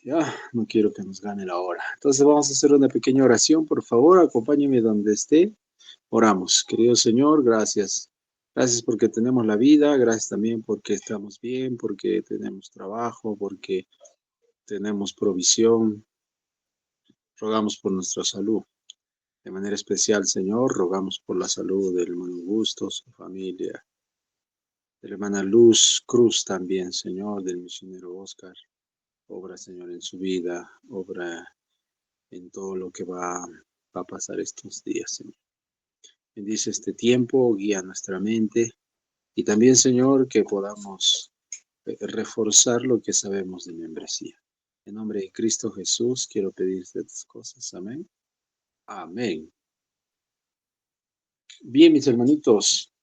Ya, no quiero que nos gane la hora. Entonces vamos a hacer una pequeña oración, por favor, acompáñeme donde esté. Oramos. Querido Señor, gracias. Gracias porque tenemos la vida, gracias también porque estamos bien, porque tenemos trabajo, porque tenemos provisión. Rogamos por nuestra salud. De manera especial, Señor, rogamos por la salud del hermano Augusto, su familia, de la hermana Luz Cruz también, Señor, del misionero Oscar. Obra, Señor, en su vida, obra en todo lo que va a pasar estos días, Señor. Bendice este tiempo, guía nuestra mente y también, Señor, que podamos reforzar lo que sabemos de membresía. En nombre de Cristo Jesús, quiero pedirte estas cosas. Amén. Amén. Bien, mis hermanitos,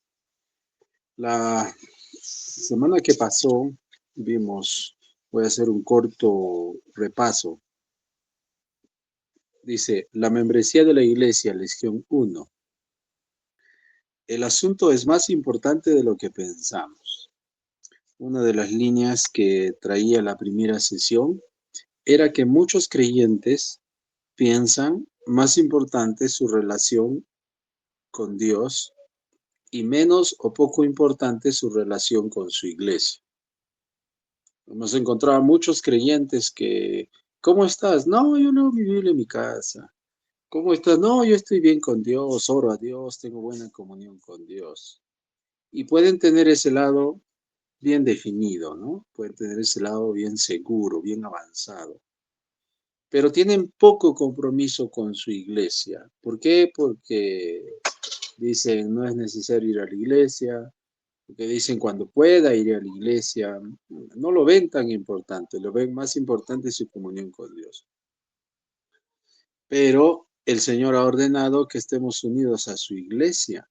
la semana que pasó voy a hacer un corto repaso. Dice, la membresía de la iglesia, lección 1. El asunto es más importante de lo que pensamos. Una de las líneas que traía la primera sesión era que muchos creyentes piensan más importante su relación con Dios y menos o poco importante su relación con su iglesia. Hemos encontrado a muchos creyentes que, ¿cómo estás? No, yo leo mi Biblia en mi casa. ¿Cómo estás? No, yo estoy bien con Dios, oro a Dios, tengo buena comunión con Dios. Y pueden tener ese lado bien definido, ¿no? Pueden tener ese lado bien seguro, bien avanzado. Pero tienen poco compromiso con su iglesia. ¿Por qué? Porque dicen no es necesario ir a la iglesia, porque dicen cuando pueda ir a la iglesia. No lo ven tan importante, lo ven más importante su comunión con Dios. Pero el Señor ha ordenado que estemos unidos a su iglesia,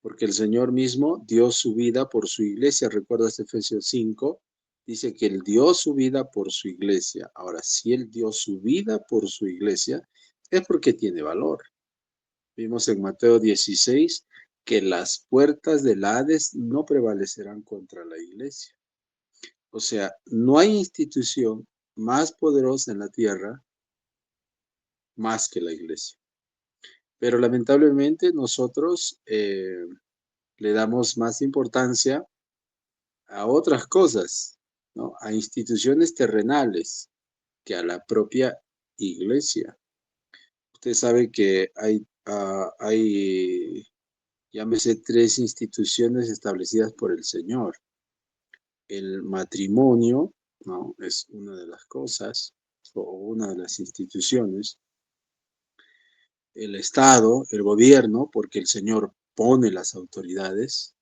porque el Señor mismo dio su vida por su iglesia. ¿Recuerdas Efesios 5? Dice que Él dio su vida por su iglesia. Ahora, si Él dio su vida por su iglesia, es porque tiene valor. Vimos en Mateo 16 que las puertas del Hades no prevalecerán contra la iglesia. O sea, no hay institución más poderosa en la tierra más que la iglesia. Pero lamentablemente nosotros le damos más importancia a otras cosas, ¿no? A instituciones terrenales que a la propia iglesia. Usted sabe que hay, llámese, 3 instituciones establecidas por el Señor. El matrimonio, ¿no? Es una de las cosas, o una de las instituciones. El Estado, el gobierno, porque el Señor pone las autoridades.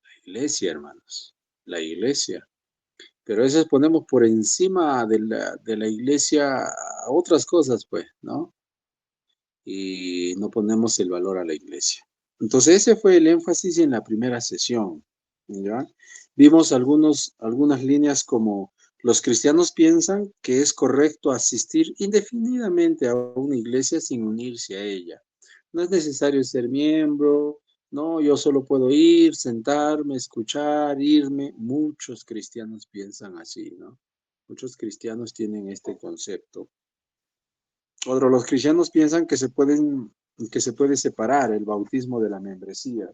La iglesia, hermanos, la iglesia. Pero a veces ponemos por encima de la iglesia a otras cosas, pues, ¿no? Y no ponemos el valor a la iglesia. Entonces ese fue el énfasis en la primera sesión, ¿ya? Vimos algunas líneas como los cristianos piensan que es correcto asistir indefinidamente a una iglesia sin unirse a ella. No es necesario ser miembro, no, yo solo puedo ir, sentarme, escuchar, irme. Muchos cristianos piensan así, ¿no? Muchos cristianos tienen este concepto. Los cristianos piensan que se puede separar el bautismo de la membresía.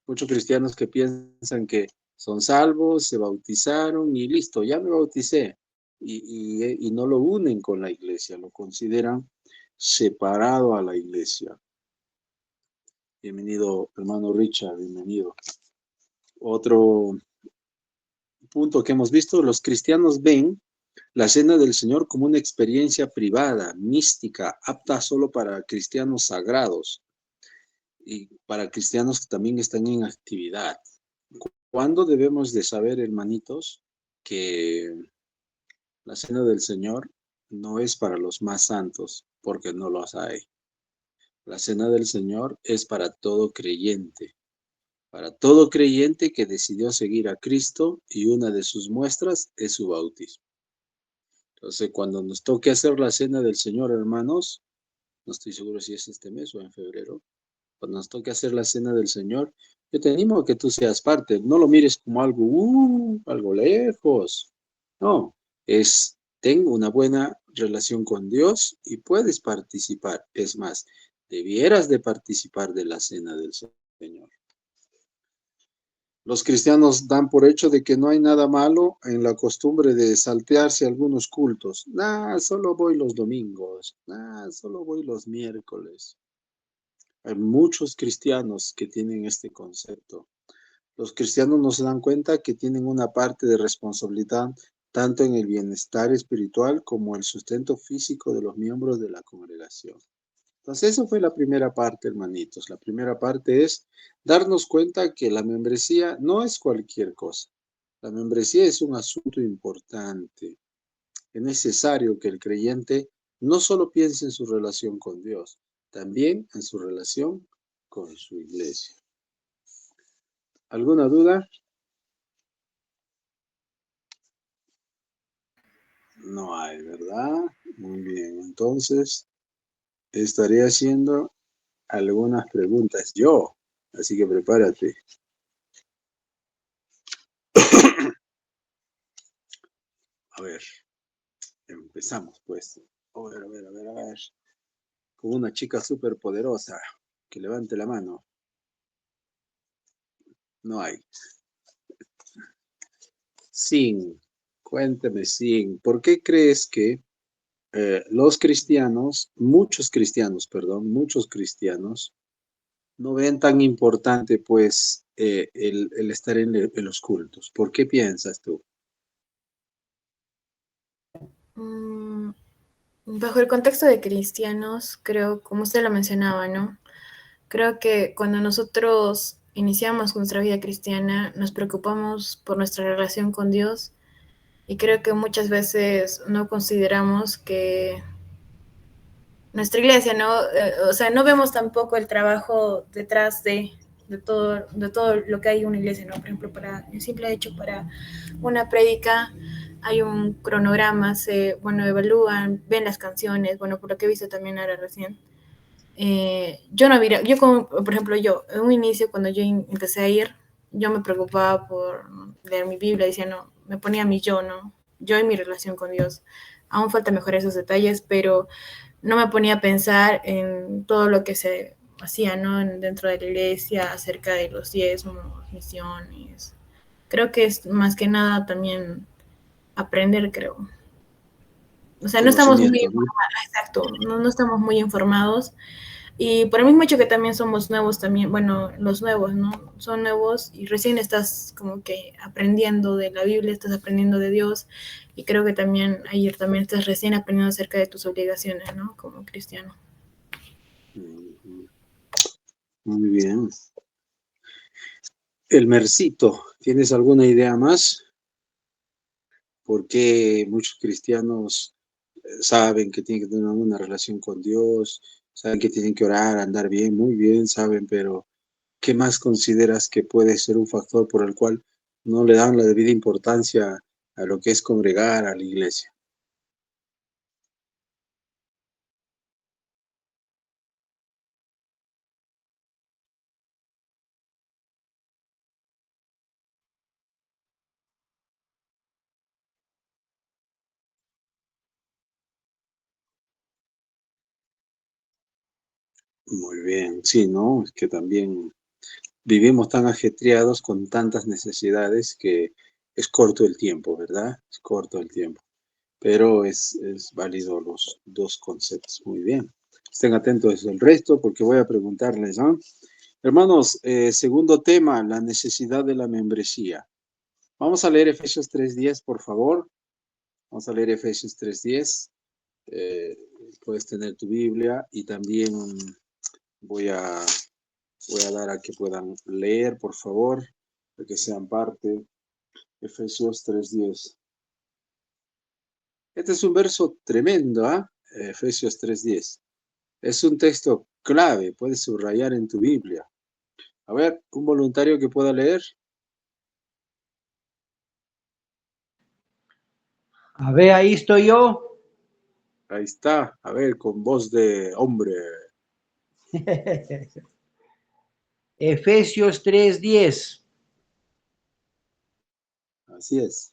Muchos cristianos que piensan que son salvos, se bautizaron y listo, ya me bauticé. Y no lo unen con la iglesia, lo consideran separado a la iglesia. Bienvenido, hermano Richard, bienvenido. Otro punto que hemos visto, los cristianos ven la cena del Señor como una experiencia privada, mística, apta solo para cristianos sagrados y para cristianos que también están en actividad. ¿Cuándo debemos de saber, hermanitos, que la cena del Señor no es para los más santos? Porque no los hay. La cena del Señor es para todo creyente que decidió seguir a Cristo, y una de sus muestras es su bautismo. Entonces, cuando nos toque hacer la cena del Señor, hermanos, no estoy seguro si es este mes o en febrero, cuando nos toque hacer la cena del Señor, yo te animo a que tú seas parte. No lo mires como algo lejos. No, es ten una buena relación con Dios y puedes participar. Es más, debieras de participar de la cena del Señor. Los cristianos dan por hecho de que no hay nada malo en la costumbre de saltearse algunos cultos. Nah, solo voy los domingos. Nah, solo voy los miércoles. Hay muchos cristianos que tienen este concepto. Los cristianos no se dan cuenta que tienen una parte de responsabilidad tanto en el bienestar espiritual como el sustento físico de los miembros de la congregación. Entonces, eso fue la primera parte, hermanitos. La primera parte es darnos cuenta que la membresía no es cualquier cosa. La membresía es un asunto importante. Es necesario que el creyente no solo piense en su relación con Dios, también en su relación con su iglesia. ¿Alguna duda? No hay, ¿verdad? Muy bien. Entonces, estaré haciendo algunas preguntas yo. Así que prepárate. A ver, empezamos pues. A ver. Con una chica súper poderosa. Que levante la mano. No hay. Sin. Cuéntame, Sin. ¿Por qué crees que los cristianos, muchos cristianos, no ven tan importante pues el estar en los cultos? ¿Por qué piensas tú? Mm, Bajo el contexto de cristianos, creo, como usted lo mencionaba, ¿no? Creo que cuando nosotros iniciamos nuestra vida cristiana, nos preocupamos por nuestra relación con Dios y creo que muchas veces no consideramos que nuestra iglesia, ¿no? O sea, no vemos tampoco el trabajo detrás de todo lo que hay en una iglesia, ¿no? Por ejemplo, para el simple hecho, para una prédica hay un cronograma, bueno, evalúan, ven las canciones, bueno, por lo que he visto también ahora recién. Yo no mira, yo como, por ejemplo, yo, en un inicio cuando yo empecé a ir, yo me preocupaba por leer mi Biblia, decía, no, me ponía mi yo, ¿no? Yo y mi relación con Dios. Aún falta mejorar esos detalles, pero no me ponía a pensar en todo lo que se hacía, ¿no? Dentro de la iglesia, acerca de los diezmos, misiones. Creo que es más que nada también aprender, creo. O sea, no estamos muy Conocimiento, ¿no? informados, exacto, no estamos muy informados. Y por el mismo hecho que también somos nuevos, también, bueno, los nuevos, ¿no? Son nuevos y recién estás como que aprendiendo de la Biblia, estás aprendiendo de Dios y creo que también ayer también estás recién aprendiendo acerca de tus obligaciones, ¿no? Como cristiano. Ujú. Muy bien. El Mercito, ¿tienes alguna idea más? ¿Por qué muchos cristianos saben que tienen que tener una relación con Dios, saben que tienen que orar, andar bien, muy bien, saben, pero ¿qué más consideras que puede ser un factor por el cual no le dan la debida importancia a lo que es congregar a la iglesia? Muy bien, sí, ¿no? Es que también vivimos tan ajetreados con tantas necesidades que es corto el tiempo, ¿verdad? Es corto el tiempo, pero es válido los dos conceptos. Muy bien. Estén atentos al resto porque voy a preguntarles, ¿no? Hermanos, segundo tema, la necesidad de la membresía. Vamos a leer Efesios 3:10, por favor. Vamos a leer Efesios 3:10. Eh, puedes tener tu Biblia y también voy a, voy a dar a que puedan leer, por favor, para que sean parte. Efesios 3:10. Este es un verso tremendo, ¿ah? Efesios 3:10. Es un texto clave, puedes subrayar en tu Biblia. A ver, un voluntario que pueda leer. A ver, ahí estoy yo. Ahí está, a ver, con voz de hombre. Efesios 3:10. Así es.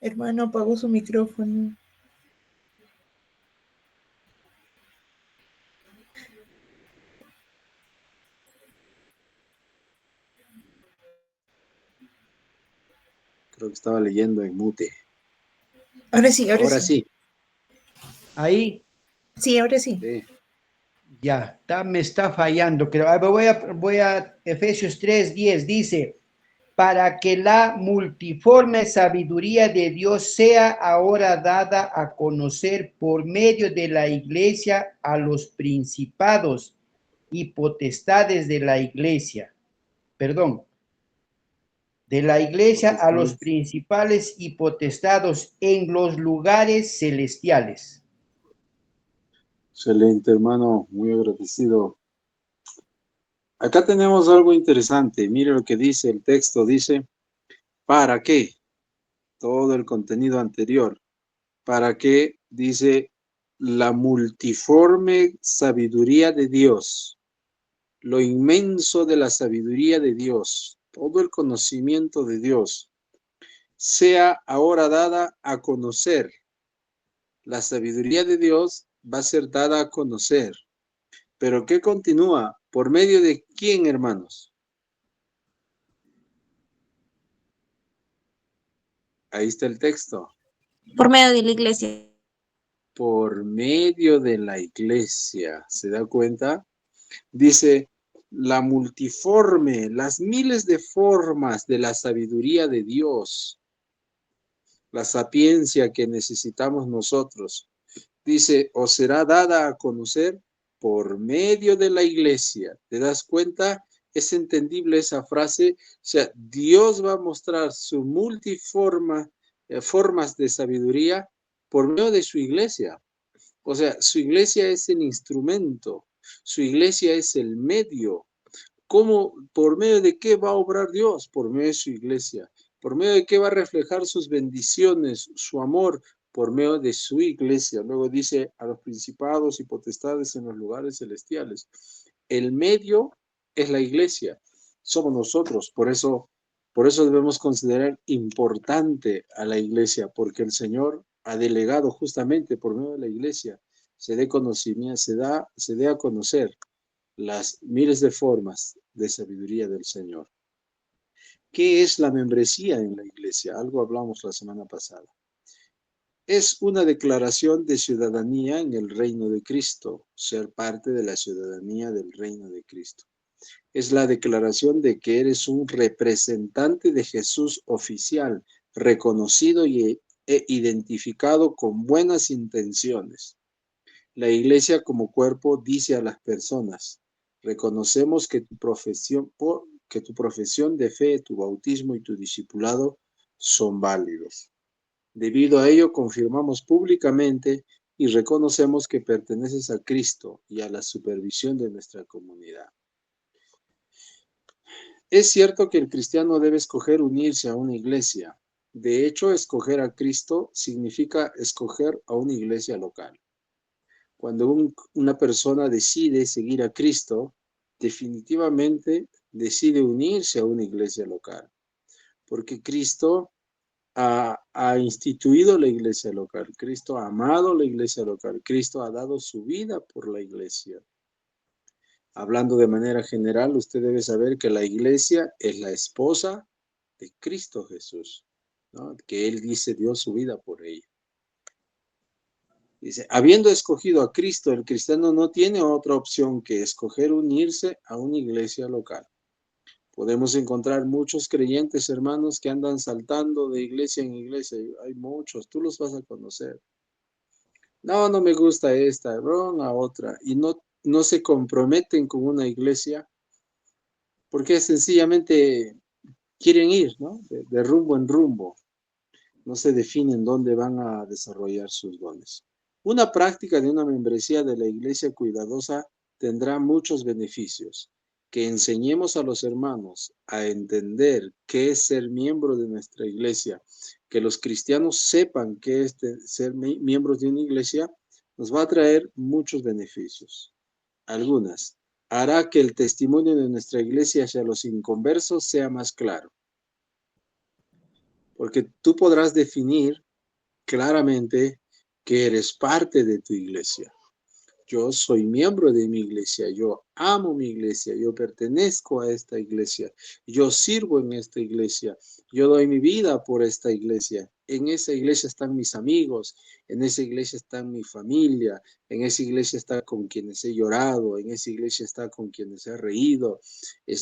Hermano, apagó su micrófono. Creo que estaba leyendo en mute. Ahora sí, Ahora sí. Ahí, Sí, ahora sí. Sí. ya, me está fallando. Creo. Voy a Efesios 3:10, dice, para que la multiforme sabiduría de Dios sea ahora dada a conocer por medio de la iglesia a los principados y potestades de la iglesia. Perdón, de la iglesia a los principales y potestados en los lugares celestiales. Excelente, hermano. Muy agradecido. Acá tenemos algo interesante. Mire lo que dice el texto. Dice, ¿para qué? Todo el contenido anterior. ¿Para qué? Dice, la multiforme sabiduría de Dios. Lo inmenso de la sabiduría de Dios. Todo el conocimiento de Dios. Sea ahora dada a conocer. La sabiduría de Dios va a ser dada a conocer. ¿Pero qué continúa? ¿Por medio de quién, hermanos? Ahí está el texto. Por medio de la iglesia. Por medio de la iglesia. ¿Se da cuenta? Dice, la multiforme, las miles de formas de la sabiduría de Dios. La sapiencia que necesitamos nosotros. Dice, os será dada a conocer por medio de la iglesia. ¿Te das cuenta? Es entendible esa frase. O sea, Dios va a mostrar su formas de sabiduría por medio de su iglesia. O sea, su iglesia es el instrumento. Su iglesia es el medio. ¿Cómo, por medio de qué va a obrar Dios? Por medio de su iglesia. ¿Por medio de qué va a reflejar sus bendiciones, su amor? Por medio de su iglesia. Luego dice a los principados y potestades en los lugares celestiales. El medio es la iglesia. Somos nosotros. Por eso debemos considerar importante a la iglesia, porque el Señor ha delegado justamente por medio de la iglesia se dé conocimiento, se dé a conocer las miles de formas de sabiduría del Señor. ¿Qué es la membresía en la iglesia? Algo hablamos la semana pasada. Es una declaración de ciudadanía en el reino de Cristo, ser parte de la ciudadanía del reino de Cristo. Es la declaración de que eres un representante de Jesús oficial, reconocido e identificado con buenas intenciones. La iglesia como cuerpo dice a las personas, reconocemos que tu profesión de fe, tu bautismo y tu discipulado son válidos. Debido a ello, confirmamos públicamente y reconocemos que perteneces a Cristo y a la supervisión de nuestra comunidad. Es cierto que el cristiano debe escoger unirse a una iglesia. De hecho, escoger a Cristo significa escoger a una iglesia local. Cuando una persona decide seguir a Cristo, definitivamente decide unirse a una iglesia local, porque Cristo ha instituido la iglesia local, Cristo ha amado la iglesia local, Cristo ha dado su vida por la iglesia. Hablando de manera general, usted debe saber que la iglesia es la esposa de Cristo Jesús, ¿no? Que Él dice dio su vida por ella. Dice, habiendo escogido a Cristo, el cristiano no tiene otra opción que escoger unirse a una iglesia local. Podemos encontrar muchos creyentes, hermanos, que andan saltando de iglesia en iglesia. Hay muchos, tú los vas a conocer. No me gusta esta, van a otra. Y no se comprometen con una iglesia porque sencillamente quieren ir, ¿no? De rumbo en rumbo. No se definen dónde van a desarrollar sus dones. Una práctica de una membresía de la iglesia cuidadosa tendrá muchos beneficios. Que enseñemos a los hermanos a entender qué es ser miembro de nuestra iglesia. Que los cristianos sepan qué es ser miembros de una iglesia nos va a traer muchos beneficios. Algunas. Hará que el testimonio de nuestra iglesia hacia los inconversos sea más claro. Porque tú podrás definir claramente que eres parte de tu iglesia. Yo soy miembro de mi iglesia, yo amo mi iglesia, yo pertenezco a esta iglesia, yo sirvo en esta iglesia, yo doy mi vida por esta iglesia. En esa iglesia están mis amigos, en esa iglesia está mi familia, en esa iglesia está con quienes he llorado, en esa iglesia está con quienes he reído,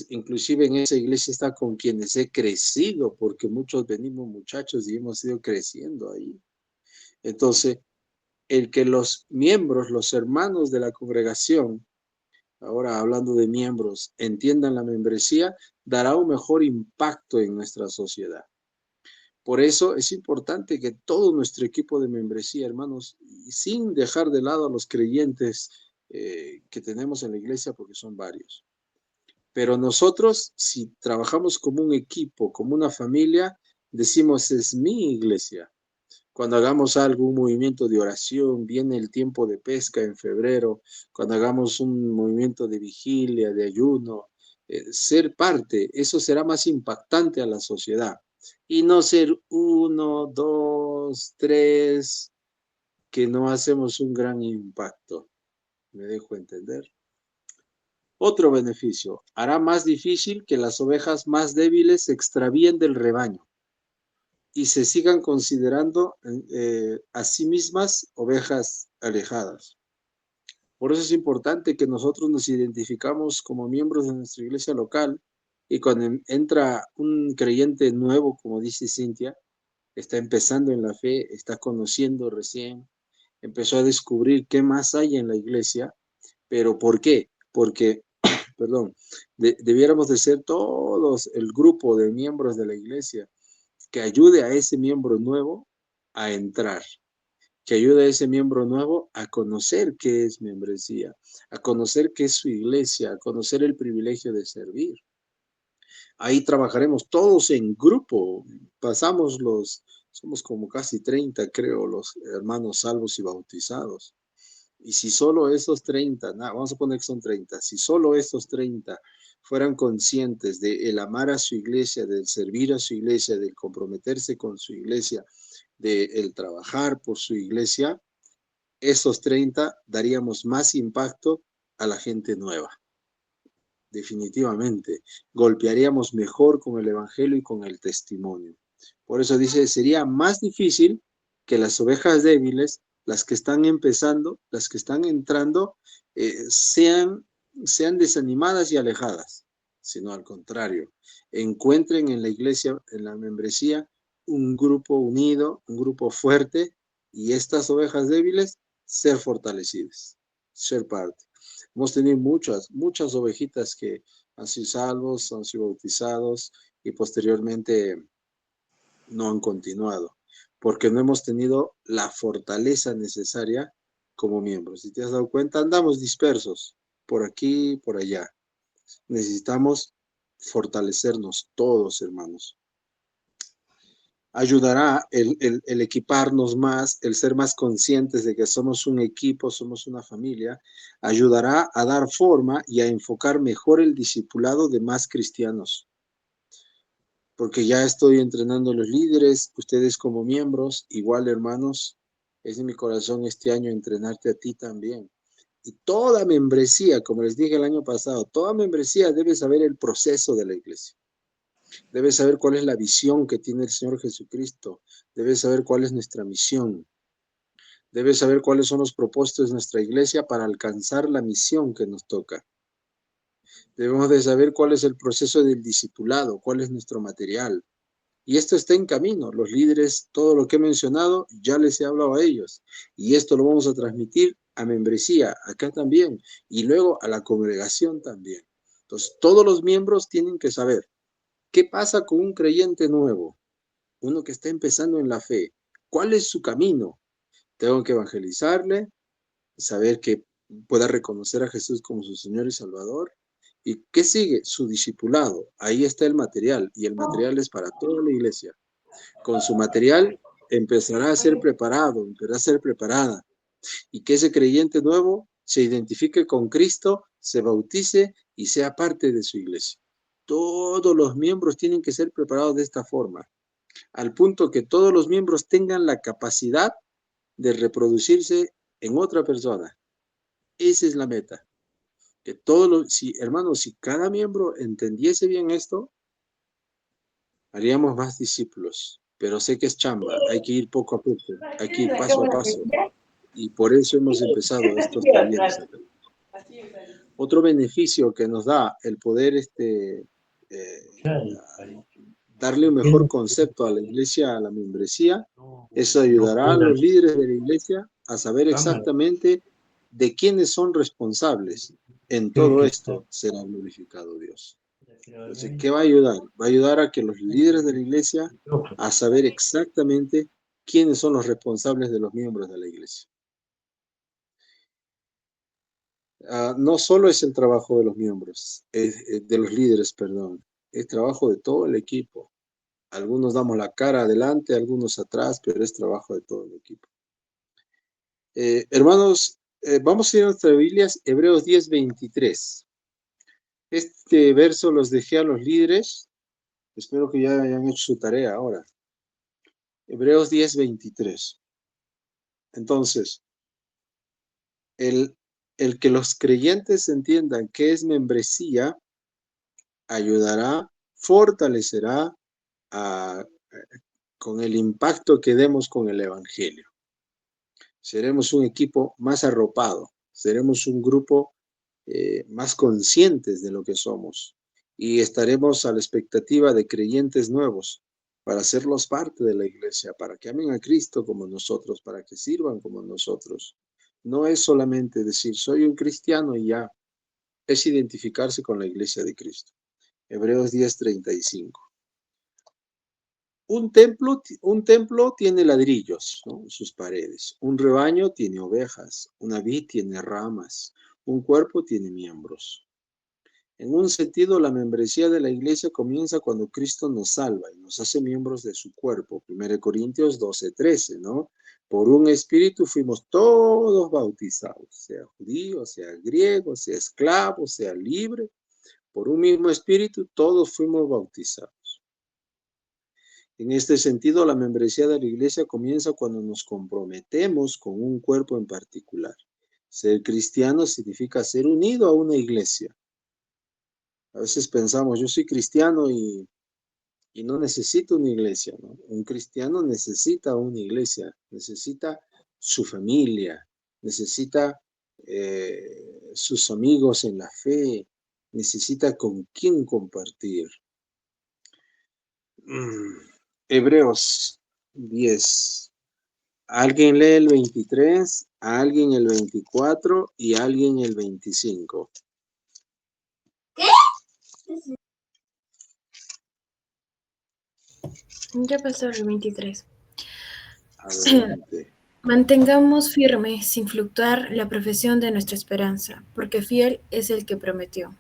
inclusive en esa iglesia está con quienes he crecido, porque muchos venimos muchachos y hemos ido creciendo ahí. Entonces, el que los miembros, los hermanos de la congregación, ahora hablando de miembros, entiendan la membresía, dará un mejor impacto en nuestra sociedad. Por eso es importante que todo nuestro equipo de membresía, hermanos, sin dejar de lado a los creyentes que tenemos en la iglesia, porque son varios. Pero nosotros, si trabajamos como un equipo, como una familia, decimos, es mi iglesia. Cuando hagamos algo, un movimiento de oración, viene el tiempo de pesca en febrero, cuando hagamos un movimiento de vigilia, de ayuno, ser parte, eso será más impactante a la sociedad. Y no ser 1, 2, 3, que no hacemos un gran impacto. ¿Me dejo entender? Otro beneficio, hará más difícil que las ovejas más débiles se extravíen del rebaño y se sigan considerando a sí mismas ovejas alejadas. Por eso es importante que nosotros nos identificamos como miembros de nuestra iglesia local y cuando entra un creyente nuevo, como dice Cintia, está empezando en la fe, está conociendo recién, empezó a descubrir qué más hay en la iglesia, pero ¿por qué? Porque, perdón, debiéramos de ser todos el grupo de miembros de la iglesia que ayude a ese miembro nuevo a entrar, que ayude a ese miembro nuevo a conocer qué es membresía, a conocer qué es su iglesia, a conocer el privilegio de servir. Ahí trabajaremos todos en grupo, somos como casi 30, creo, los hermanos salvos y bautizados. Y si solo esos 30, vamos a poner que son 30, si solo esos 30 fueran conscientes de el amar a su iglesia, del servir a su iglesia, del comprometerse con su iglesia, del trabajar por su iglesia, esos 30 daríamos más impacto a la gente nueva. Definitivamente, golpearíamos mejor con el evangelio y con el testimonio. Por eso dice, sería más difícil que las ovejas débiles, las que están empezando, las que están entrando, sean desanimadas y alejadas, sino al contrario, encuentren en la iglesia, en la membresía, un grupo unido, un grupo fuerte, y estas ovejas débiles ser fortalecidas, ser parte. Hemos tenido muchas ovejitas que han sido salvos, han sido bautizados y posteriormente no han continuado, porque no hemos tenido la fortaleza necesaria como miembros. Si te has dado cuenta, andamos dispersos por aquí y por allá. Necesitamos fortalecernos todos, hermanos. Ayudará el equiparnos más, el ser más conscientes de que somos un equipo, somos una familia, ayudará a dar forma y a enfocar mejor el discipulado de más cristianos. Porque ya estoy entrenando a los líderes, ustedes como miembros, igual hermanos, es de mi corazón este año entrenarte a ti también. Y toda membresía, como les dije el año pasado, toda membresía debe saber el proceso de la iglesia. Debe saber cuál es la visión que tiene el Señor Jesucristo. Debe saber cuál es nuestra misión. Debe saber cuáles son los propósitos de nuestra iglesia para alcanzar la misión que nos toca. Debemos de saber cuál es el proceso del discipulado, cuál es nuestro material. Y esto está en camino. Los líderes, todo lo que he mencionado, ya les he hablado a ellos. Y esto lo vamos a transmitir a membresía, acá también, y luego a la congregación también. Entonces, todos los miembros tienen que saber qué pasa con un creyente nuevo, uno que está empezando en la fe. ¿Cuál es su camino? Tengo que evangelizarle, saber que pueda reconocer a Jesús como su Señor y Salvador. ¿Y qué sigue? Su discipulado. Ahí está el material, y el material es para toda la iglesia. Con su material empezará a ser preparado, empezará a ser preparada. Y que ese creyente nuevo se identifique con Cristo, se bautice y sea parte de su iglesia. Todos los miembros tienen que ser preparados de esta forma. al punto que todos los miembros tengan la capacidad de reproducirse en otra persona. Esa es la meta. Que todos los, hermanos, si cada miembro entendiese bien esto, haríamos más discípulos. Pero sé que es chamba, hay que ir poco a poco, hay que ir paso a paso. Y por eso hemos empezado estos talleres acá. Otro beneficio que nos da el poder darle un mejor concepto a la iglesia, a la membresía, eso ayudará a los líderes de la iglesia a saber exactamente de quiénes son responsables. En todo esto será glorificado Dios. Entonces, ¿qué va a ayudar? Va a ayudar a que los líderes de la iglesia a saber exactamente quiénes son los responsables de los miembros de la iglesia. No solo es el trabajo de los miembros, de los líderes, perdón, es trabajo de todo el equipo. Algunos damos la cara adelante, algunos atrás, pero es trabajo de todo el equipo. Hermanos, vamos a ir a nuestras Biblias, Hebreos 10:23. Este verso los dejé a los líderes. Espero que ya hayan hecho su tarea ahora. Hebreos 10:23. Entonces, el que los creyentes entiendan qué es membresía, ayudará, fortalecerá con el impacto que demos con el Evangelio. Seremos un equipo más arropado, seremos un grupo más conscientes de lo que somos y estaremos a la expectativa de creyentes nuevos para hacerlos parte de la iglesia, para que amen a Cristo como nosotros, para que sirvan como nosotros. No es solamente decir, soy un cristiano y ya, es identificarse con la iglesia de Cristo. Hebreos 10:35. Un templo tiene ladrillos, ¿no?, en sus paredes. Un rebaño tiene ovejas. Una vid tiene ramas. Un cuerpo tiene miembros. En un sentido, la membresía de la iglesia comienza cuando Cristo nos salva y nos hace miembros de su cuerpo. 1 Corintios 12:13, ¿no? Por un espíritu fuimos todos bautizados, sea judío, sea griego, sea esclavo, sea libre. Por un mismo espíritu todos fuimos bautizados. En este sentido, la membresía de la iglesia comienza cuando nos comprometemos con un cuerpo en particular. Ser cristiano significa ser unido a una iglesia. A veces pensamos, yo soy cristiano y no necesito una iglesia, ¿no? Un cristiano necesita una iglesia, necesita su familia, necesita sus amigos en la fe, necesita con quién compartir. Hebreos 10. Alguien lee el 23, alguien el 24 y alguien el 25. Ya pasó el 23. Adelante. Mantengamos firme, sin fluctuar, la profesión de nuestra esperanza, porque fiel es el que prometió.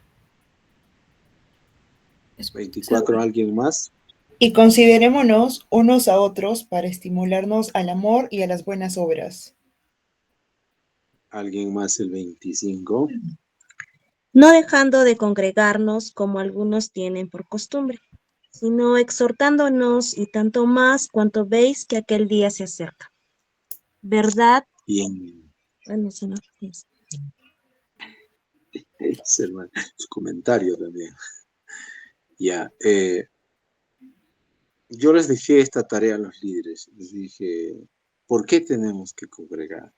24, ¿alguien más? Y considerémonos unos a otros para estimularnos al amor y a las buenas obras. ¿Alguien más el 25? No dejando de congregarnos como algunos tienen por costumbre, sino exhortándonos y tanto más cuanto veis que aquel día se acerca. ¿Verdad? Bien. Bueno, si no, yes. Hermano, su comentario también. Ya, yo les dejé esta tarea a los líderes. Les dije, ¿por qué tenemos que congregar?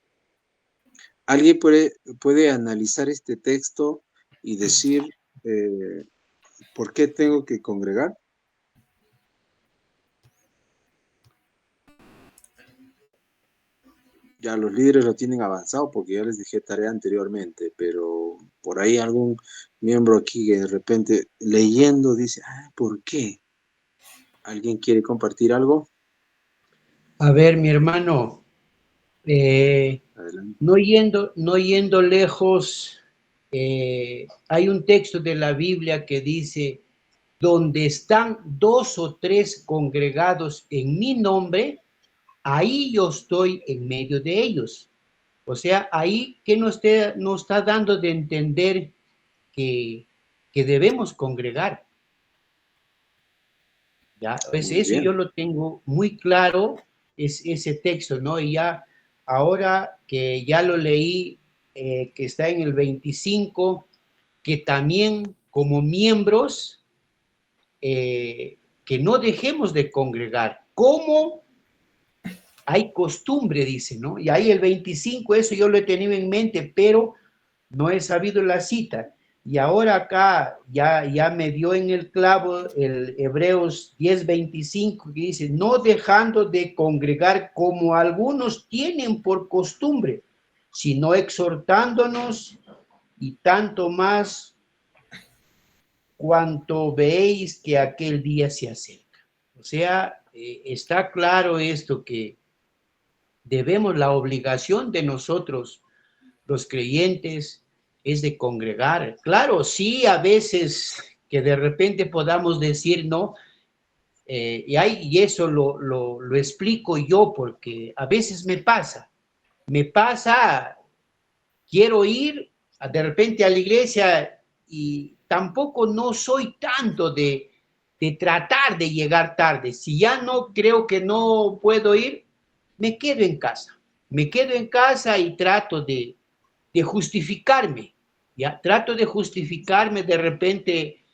¿Alguien puede analizar este texto y decir por qué tengo que congregar? Ya los líderes lo tienen avanzado porque ya les dejé tarea anteriormente, pero por ahí algún miembro aquí que de repente leyendo dice, ¿por qué? ¿Alguien quiere compartir algo? A ver, mi hermano, no yendo lejos, hay un texto de la Biblia que dice, donde están 2 o 3 congregados en mi nombre, ahí yo estoy en medio de ellos. O sea, ahí que nos está dando de entender que debemos congregar. ¿ya? Pues Muy eso bien. yo lo tengo muy claro, es ese texto, ¿no? Y ya, ahora que ya lo leí, que está en el 25, que también como miembros, que no dejemos de congregar, como hay costumbre, dice, ¿no? Y ahí el 25, eso yo lo he tenido en mente, pero no he sabido la cita. Y ahora acá ya me dio en el clavo el Hebreos 10:25, que dice, no dejando de congregar como algunos tienen por costumbre, sino exhortándonos, y tanto más cuanto veis que aquel día se acerca. O sea, está claro esto, que debemos, la obligación de nosotros, los creyentes, es de congregar. Claro, sí, a veces que de repente podamos decir no, y eso lo explico yo, porque a veces me pasa, quiero ir de repente a la iglesia y tampoco no soy tanto de tratar de llegar tarde. Si ya no creo que no puedo ir, me quedo en casa. Me quedo en casa y trato de justificarme, ¿ya? Trato de justificarme de repente,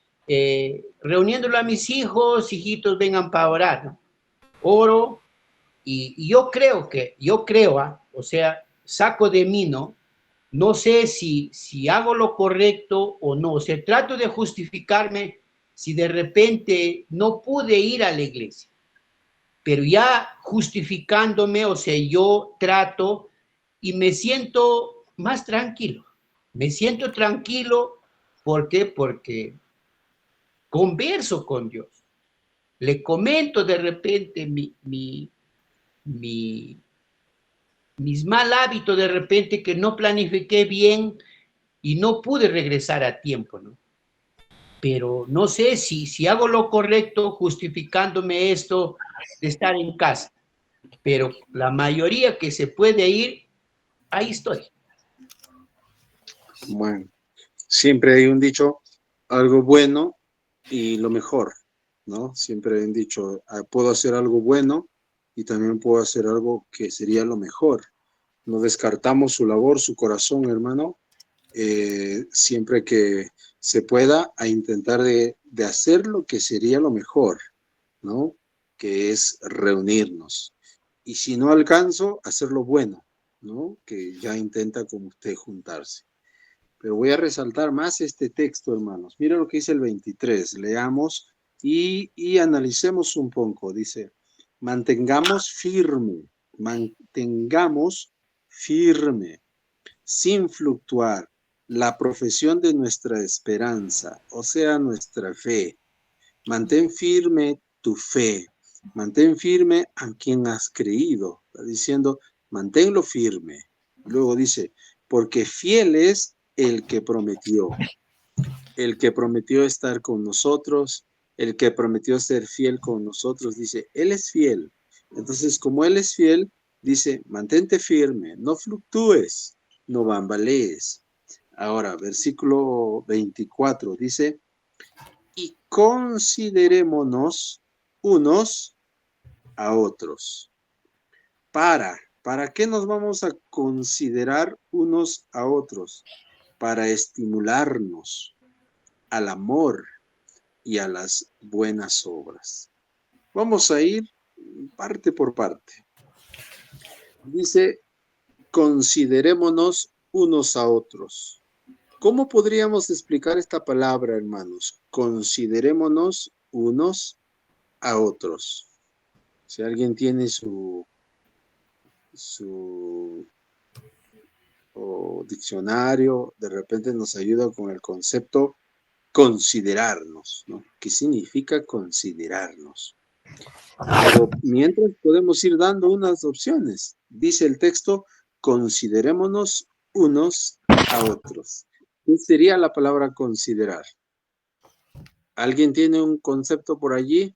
reuniéndolo a mis hijos, hijitos, vengan para orar, ¿no? Oro y yo creo, o sea, saco de mí, ¿no? No sé si hago lo correcto o no, o sea, trato de justificarme si de repente no pude ir a la iglesia, pero ya justificándome, o sea, yo trato y me siento más tranquilo. Me siento tranquilo, ¿por qué? Porque converso con Dios. Le comento de repente mi, mis mal hábitos de repente, que no planifiqué bien y no pude regresar a tiempo, ¿no? Pero no sé si hago lo correcto justificándome esto de estar en casa, pero la mayoría que se puede ir, ahí estoy. Bueno, siempre hay un dicho, algo bueno y lo mejor, ¿no? Siempre hay un dicho, puedo hacer algo bueno y también puedo hacer algo que sería lo mejor. No descartamos su labor, su corazón, hermano, siempre que se pueda, a intentar de hacer lo que sería lo mejor, ¿no? Que es reunirnos. Y si no alcanzo, hacer lo bueno, ¿no? Que ya intenta con usted juntarse. Pero voy a resaltar más este texto, hermanos. Mira lo que dice el 23. Leamos y analicemos un poco. Dice, mantengamos firme, sin fluctuar, la profesión de nuestra esperanza, o sea, nuestra fe. Mantén firme tu fe. Mantén firme a quien has creído. Está diciendo, manténlo firme. Luego dice, porque fiel es el que prometió estar con nosotros, el que prometió ser fiel con nosotros, dice, Él es fiel. Entonces, como Él es fiel, dice, mantente firme, no fluctúes, no bambalees. Ahora, versículo 24 dice, y considerémonos unos a otros. ¿Para qué nos vamos a considerar unos a otros? Para estimularnos al amor y a las buenas obras. Vamos a ir parte por parte. Dice, considerémonos unos a otros. ¿Cómo podríamos explicar esta palabra, hermanos? Considerémonos unos a otros. Si alguien tiene su diccionario, de repente nos ayuda con el concepto considerarnos, ¿no? ¿Qué significa considerarnos? Pero mientras podemos ir dando unas opciones. Dice el texto, considerémonos unos a otros. ¿Qué sería la palabra considerar? ¿Alguien tiene un concepto por allí?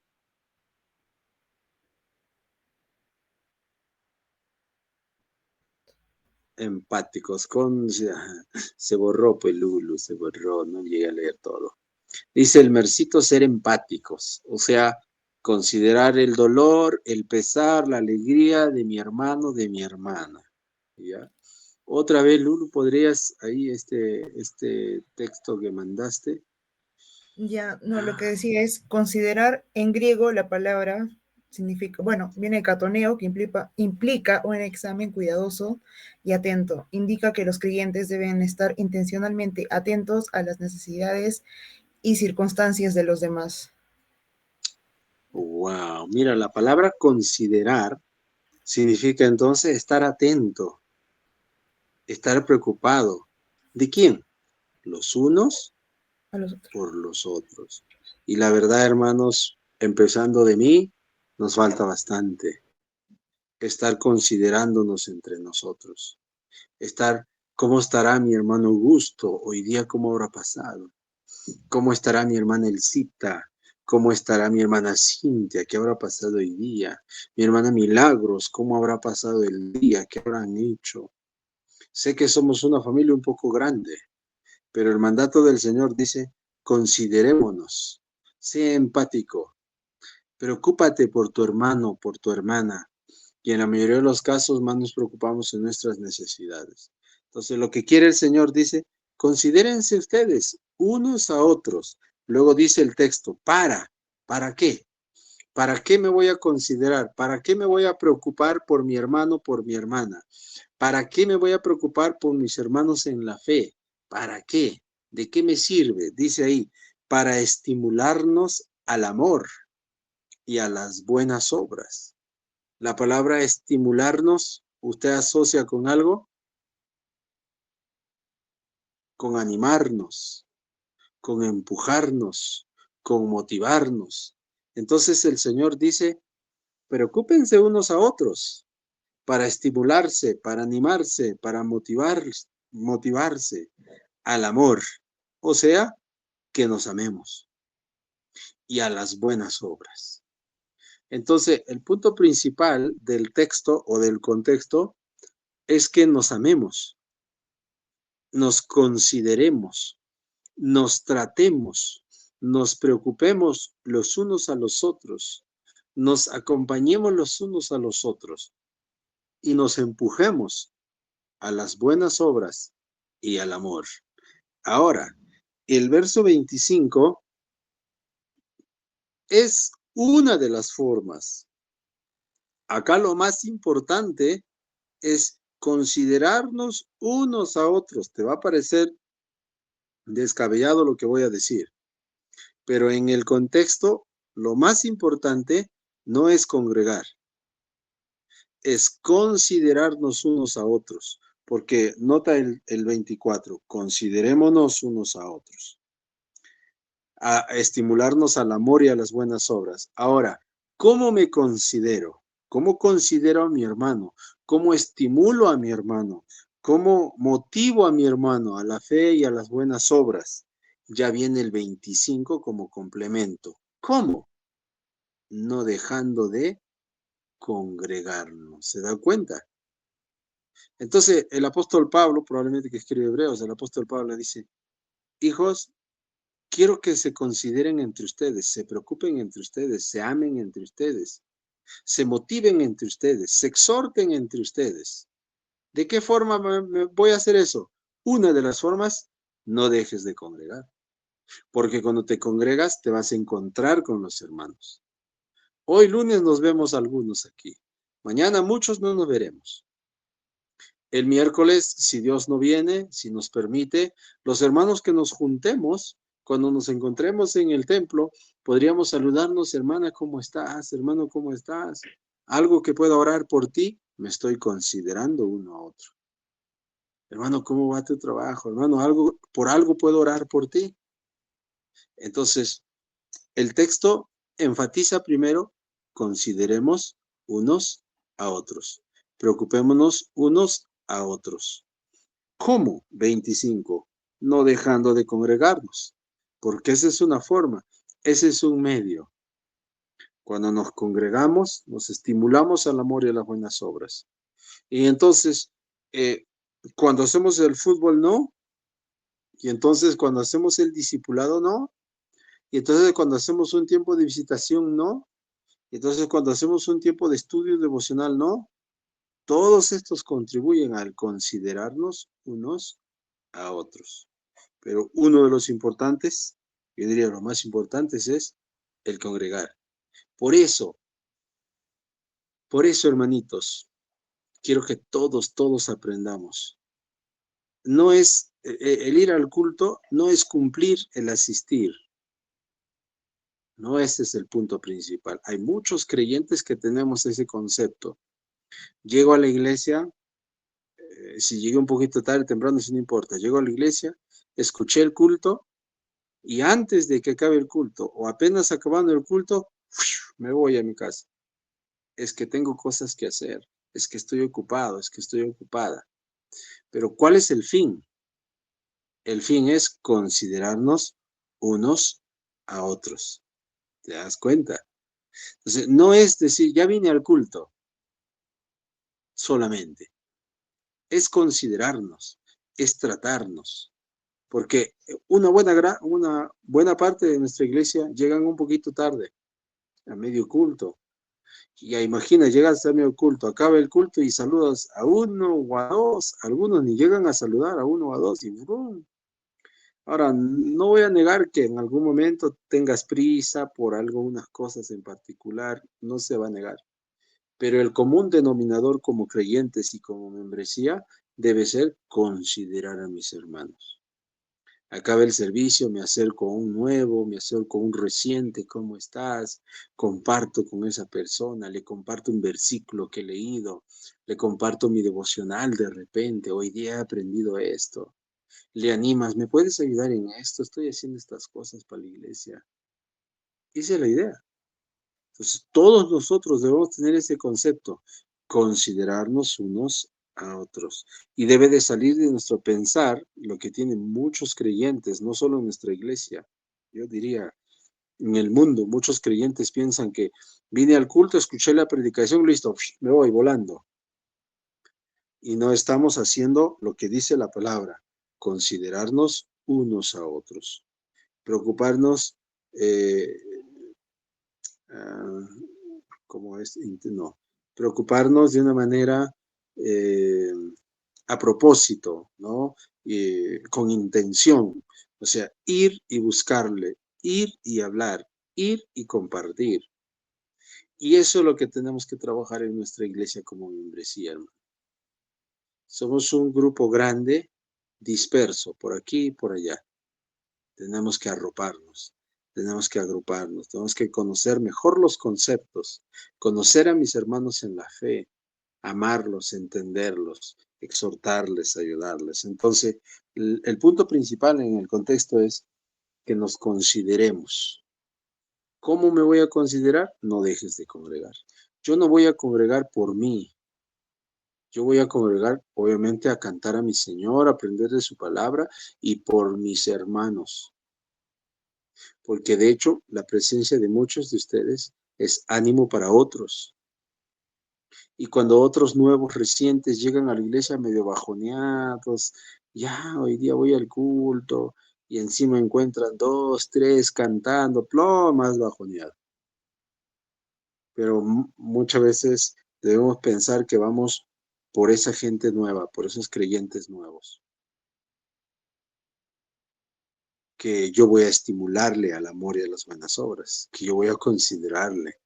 Empáticos, se borró Pelulu, se borró, no llegué a leer todo. Dice el Mercito ser empáticos, o sea, Considerar el dolor, el pesar, la alegría de mi hermano, de mi hermana. ¿Ya? Otra vez, Lulu, ¿podrías ahí este texto que mandaste? Ya, no, lo que decía es considerar en griego la palabra significa, bueno, viene catoneo, que implica un examen cuidadoso y atento. Indica que los creyentes deben estar intencionalmente atentos a las necesidades y circunstancias de los demás. Wow, mira, la palabra considerar significa entonces estar atento, estar preocupado. ¿De quién? Los unos A los otros. por los otros. Y la verdad, hermanos, empezando de mí, nos falta bastante. Estar considerándonos entre nosotros. Estar, ¿cómo estará mi hermano Augusto? Hoy día, ¿cómo habrá pasado? ¿Cómo estará mi hermana Elcita? ¿Cómo estará mi hermana Cintia? ¿Qué habrá pasado hoy día? Mi hermana Milagros, ¿cómo habrá pasado el día? ¿Qué habrán hecho? Sé que somos una familia un poco grande, pero el mandato del Señor dice, considerémonos, sea empático, preocúpate por tu hermano, por tu hermana, y en la mayoría de los casos más nos preocupamos en nuestras necesidades. Entonces, lo que quiere el Señor dice, considérense ustedes unos a otros. Luego dice el texto, ¿para qué? ¿Para qué me voy a considerar? ¿Para qué me voy a preocupar por mi hermano, por mi hermana? ¿Para qué me voy a preocupar por mis hermanos en la fe? ¿Para qué? ¿De qué me sirve? Dice ahí, para estimularnos al amor y a las buenas obras. La palabra estimularnos, ¿usted asocia con algo? Con animarnos, con empujarnos, con motivarnos. Entonces el Señor dice, preocúpense unos a otros para estimularse, para animarse, para motivarse al amor. O sea, que nos amemos y a las buenas obras. Entonces, el punto principal del texto o del contexto es que nos amemos, nos consideremos, nos tratemos, nos preocupemos los unos a los otros, nos acompañemos los unos a los otros y nos empujemos a las buenas obras y al amor. Ahora, el verso 25 es una de las formas. Acá lo más importante es considerarnos unos a otros. Te va a parecer descabellado lo que voy a decir, pero en el contexto, lo más importante no es congregar, es considerarnos unos a otros, porque nota el 24, considerémonos unos a otros, a estimularnos al amor y a las buenas obras. Ahora, ¿cómo me considero? ¿Cómo considero a mi hermano? ¿Cómo estimulo a mi hermano? ¿Cómo motivo a mi hermano a la fe y a las buenas obras? Ya viene el 25 como complemento. ¿Cómo? No dejando de congregarnos. ¿Se da cuenta? Entonces, el apóstol Pablo, probablemente que escribe Hebreos, el apóstol Pablo dice, hijos, quiero que se consideren entre ustedes, se preocupen entre ustedes, se amen entre ustedes, se motiven entre ustedes, se exhorten entre ustedes. ¿De qué forma me voy a hacer eso? Una de las formas, no dejes de congregar, porque cuando te congregas te vas a encontrar con los hermanos. Hoy lunes nos vemos algunos aquí, mañana muchos no nos veremos. El miércoles, si Dios no viene, si nos permite, los hermanos que nos juntemos, cuando nos encontremos en el templo, podríamos saludarnos, hermana, ¿cómo estás? Hermano, ¿cómo estás? ¿Algo que pueda orar por ti? Me estoy considerando uno a otro. Hermano, ¿cómo va tu trabajo? Hermano, por algo puedo orar por ti. Entonces, el texto enfatiza primero, consideremos unos a otros. Preocupémonos unos a otros. ¿Cómo? 25. No dejando de congregarnos, porque esa es una forma, ese es un medio. Cuando nos congregamos, nos estimulamos al amor y a las buenas obras. Y entonces, cuando hacemos el fútbol, no. Y entonces, cuando hacemos el discipulado, no. Y entonces, cuando hacemos un tiempo de visitación, no. Entonces, cuando hacemos un tiempo de estudio devocional, no, todos estos contribuyen al considerarnos unos a otros. Pero uno de los importantes, yo diría lo más importantes, es el congregar. Por eso, hermanitos, quiero que todos aprendamos. No es, el ir al culto no es cumplir el asistir. No, ese es el punto principal. Hay muchos creyentes que tenemos ese concepto. Llego a la iglesia, si llegué un poquito tarde, temprano, eso no importa. Llego a la iglesia, escuché el culto y antes de que acabe el culto o apenas acabando el culto, me voy a mi casa. Es que tengo cosas que hacer, es que estoy ocupado, es que estoy ocupada. Pero ¿cuál es el fin? El fin es considerarnos unos a otros. ¿Te das cuenta? Entonces, no es decir, ya vine al culto solamente. Es considerarnos, es tratarnos. Porque una buena parte de nuestra iglesia llegan un poquito tarde, a medio culto. Ya imagina, llegas a medio culto, acaba el culto y saludas a uno o a dos. Algunos ni llegan a saludar a uno o a dos y ¡brum! Ahora, no voy a negar que en algún momento tengas prisa por algunas cosas en particular, no se va a negar. Pero el común denominador como creyentes y como membresía debe ser considerar a mis hermanos. Acaba el servicio, me acerco a un nuevo, me acerco a un reciente, ¿cómo estás? Comparto con esa persona, le comparto un versículo que he leído, le comparto mi devocional de repente, hoy día he aprendido esto. Le animas, ¿me puedes ayudar en esto? Estoy haciendo estas cosas para la iglesia. Esa es la idea. Entonces, todos nosotros debemos tener ese concepto, considerarnos unos a otros. Y debe de salir de nuestro pensar lo que tienen muchos creyentes, no solo en nuestra iglesia. Yo diría, en el mundo, muchos creyentes piensan que vine al culto, escuché la predicación, listo, me voy volando. Y no estamos haciendo lo que dice la palabra, considerarnos unos a otros. Preocuparnos, como es, no, preocuparnos de una manera a propósito, ¿no? Con intención, o sea, ir y buscarle, ir y hablar, ir y compartir. Y eso es lo que tenemos que trabajar en nuestra iglesia como membresía, hermano. Somos un grupo grande, disperso, por aquí y por allá. Tenemos que arroparnos, tenemos que agruparnos, tenemos que conocer mejor los conceptos, conocer a mis hermanos en la fe, amarlos, entenderlos, exhortarles, ayudarles. Entonces, el punto principal en el contexto es que nos consideremos. ¿Cómo me voy a considerar? No dejes de congregar. Yo no voy a congregar por mí. Yo voy a congregar, obviamente, a cantar a mi Señor, a aprender de su palabra y por mis hermanos. Porque de hecho, la presencia de muchos de ustedes es ánimo para otros. Y cuando otros nuevos recientes llegan a la iglesia medio bajoneados, ya hoy día voy al culto y encima encuentran 2, 3 cantando, más bajoneado. Pero muchas veces debemos pensar que vamos por esa gente nueva, por esos creyentes nuevos. Que yo voy a estimularle al amor y a las buenas obras, que yo voy a considerarle,